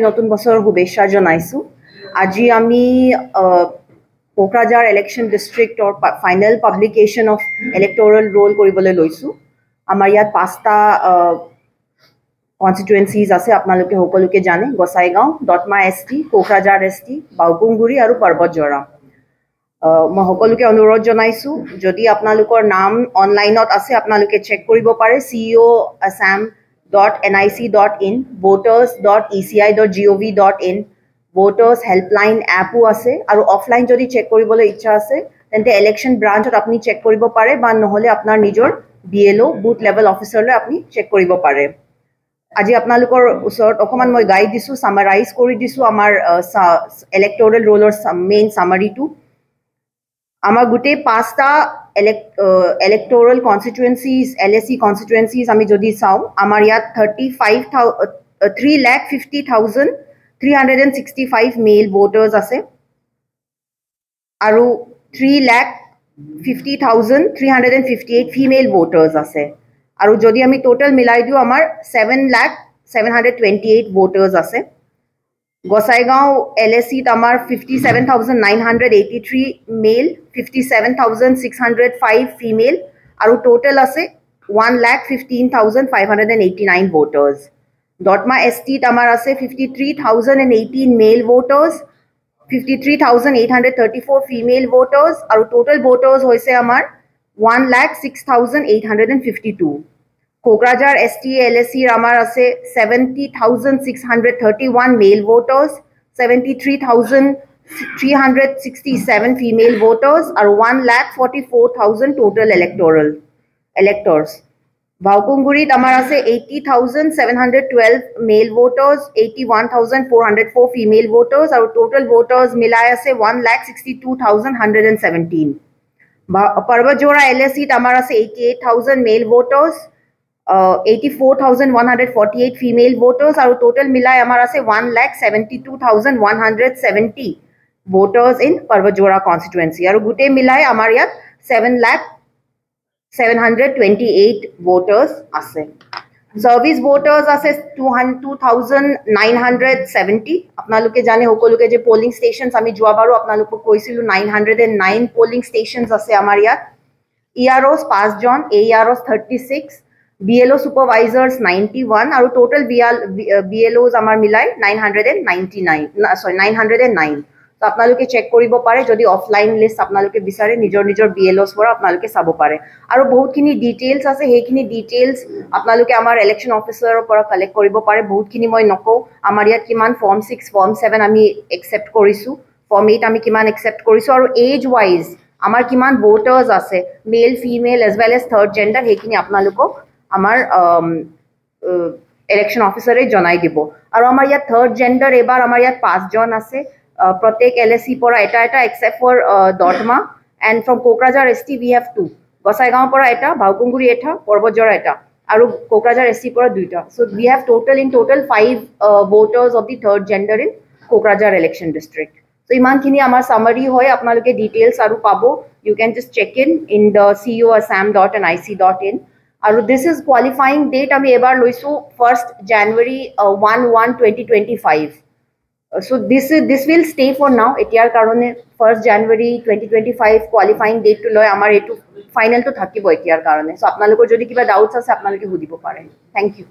নতুন বছৰ শুভেচ্ছা জনাইছো। আজি আমি কোকৰাঝাৰ ইলেকশ্যন ডিষ্ট্ৰিক্টৰ final publication of electoral roll কৰিবলৈ লৈছো। আমাৰ ইয়াত 5টা কনষ্টিটুৱেঞ্চিজ আছে, আপোনালোকে সকলোকে জানে। গোসাইগাঁও, দতমা ST, কোকৰাঝাৰ ST, বাউকুংগুৰি আৰু পৰ্বতজৰা। মই সকলোকে অনুৰোধ জনাইছো, যদি আপোনালোকৰ নাম অনলাইনত আছে আপোনালোকে চেক কৰিব পাৰে। ceoassam.nic.in, voters.eci.gov.in, voters helpline এপো আছে। আৰু অফলাইন যদি চেক কৰিবলৈ ইচ্ছা আছে তেন্তে ইলেকশ্যন ব্ৰাঞ্চত আপুনি চেক কৰিব পাৰে, বা নহ'লে আপোনাৰ নিজৰ BLO বুথ লেভেল অফিচাৰলৈ আপুনি চেক কৰিব পাৰে। আজি আপোনালোকৰ ওচৰত অকণমান মই গাইড দিছোঁ, সামাৰাইজ কৰি দিছোঁ আমাৰ ইলেক্টৰেল ৰোলৰ মেইন সামাৰিটো। আমাৰ গোটেই 5টা ইলেক্টৰেল কনষ্টিটুৱেঞ্চিজ, LAC কনষ্টিটুৱেঞ্চিজ আমি যদি চাওঁ, আমাৰ ইয়াত 3,50,365 মেইল ভোটাৰ্ছ আছে আৰু 3,50,358 ফিমেল ভোটাৰ্ছ আছে। আৰু যদি আমি টোটেল মিলাই দিওঁ আমাৰ 7,728 ভোটাৰ্ছ আছে। গোসাইগাঁও LACত আমাৰ 57,983 মেইল, 57,605 ফিমেল আৰু টোটেল আছে 1,15,589 ভোটাৰ্ছ। দতমা STত আমাৰ আছে 53,018 মেইল ভোটাৰ্ছ, 53,834 ফিমেল ভোটাৰ্ছ আৰু টোটেল ভোটাৰ্ছ হৈছে আমাৰ 1,06,852। কোকৰাঝাৰ ST LACৰ আমাৰ আছে 70,631 মেইল ভোটাৰ্ছ, 73,367 ফিমেল ভোটাৰ্ছ আৰু 1,44,000 টোটেল ইলেক্টৰ্ছ। বাউকুংগুৰিত আমাৰ আছে 80,712 মেইল ভোটাৰ্ছ, 81,404 ফিমেল ভোটাৰ্ছ আৰু টোটেল ভোটাৰ্ছ মিলাই আছে 1,62,117। পৰ্বতজৰা LACত আমাৰ আছে 88,000 মেইল ভোটাৰ্ছ, 84,148 ফিমেল ভোটাৰ্ছ আৰু টোটেল মিলাই আমাৰ আছে 1,72,170 ভোটাৰ্ছ ইন পৰ্বতজৰা কনষ্টিটুৱেঞ্চি। আৰু গোটেই মিলাই আমাৰ ইয়াত 7,728 ভোটাৰ্ছ আছে। সাৰ্ভিচ ভোটাৰ্ছ আছে 2,970। আপোনালোকে জানে সকলোকে যে পলিং ষ্টেচনছ আমি যোৱাবাৰো আপোনালোকক কৈছিলোঁ 909 পলিং ষ্টেচনছ আছে আমাৰ ইয়াত। EROs 5জন, AEROs 36, BLO supervisors 91 আৰু টোটেল BLOs আমাৰ মিলাই 909। তো আপোনালোকে চেক কৰিব পাৰে, যদি অফলাইন লিষ্ট আপোনালোকে বিচাৰে নিজৰ BLOs পৰা আপোনালোকে চাব পাৰে। আৰু বহুতখিনি ডিটেইলছ আছে, সেইখিনি ডিটেইলছ আপোনালোকে আমাৰ ইলেকশ্যন অফিচাৰৰ পৰা কালেক্ট কৰিব পাৰে। বহুতখিনি মই নকওঁ, আমাৰ ইয়াত কিমান Form 6, Form 7 আমি একচেপ্ট কৰিছোঁ, Form 8 আমি কিমান একচেপ্ট কৰিছোঁ, আৰু এজ ৱাইজ আমাৰ কিমান ভোটাৰ্ছ আছে, male female as well as third gender, সেইখিনি আপোনালোকক আমাৰ ইলেকশ্যন অফিচাৰে জনাই দিব। আৰু আমাৰ ইয়াত থাৰ্ড জেণ্ডাৰ এইবাৰ আমাৰ ইয়াত 5জন আছে, প্ৰত্যেক LAC পৰা এটা except for Dotma, and from Kokrajhar ST we have 2, গোসাইগাঁৱৰ পৰা এটা, বাউকুংগুৰি এটা, পৰ্বতজৰা এটা, আৰু কোকৰাঝাৰ ST পৰা 2টা। So we have in total 5 voters of the third gender in Kokrajhar election district. So ইমানখিনি আমাৰ summary হয়, আপোনালোকে ডিটেইলছ আৰু পাব। You can just check in the ceoassam.nic.in. আৰু this is qualifying date আমি এবাৰ লৈছোঁ 1st January 2025. So this will stay for now. এতিয়াৰ কাৰণে 1st January 2025 qualifying date লৈ আমাৰ এইটো ফাইনেলটো থাকিব এতিয়াৰ কাৰণে। So আপোনালোকৰ যদি কিবা ডাউটছ আছে আপোনালোকে সুধিব পাৰে। Thank you.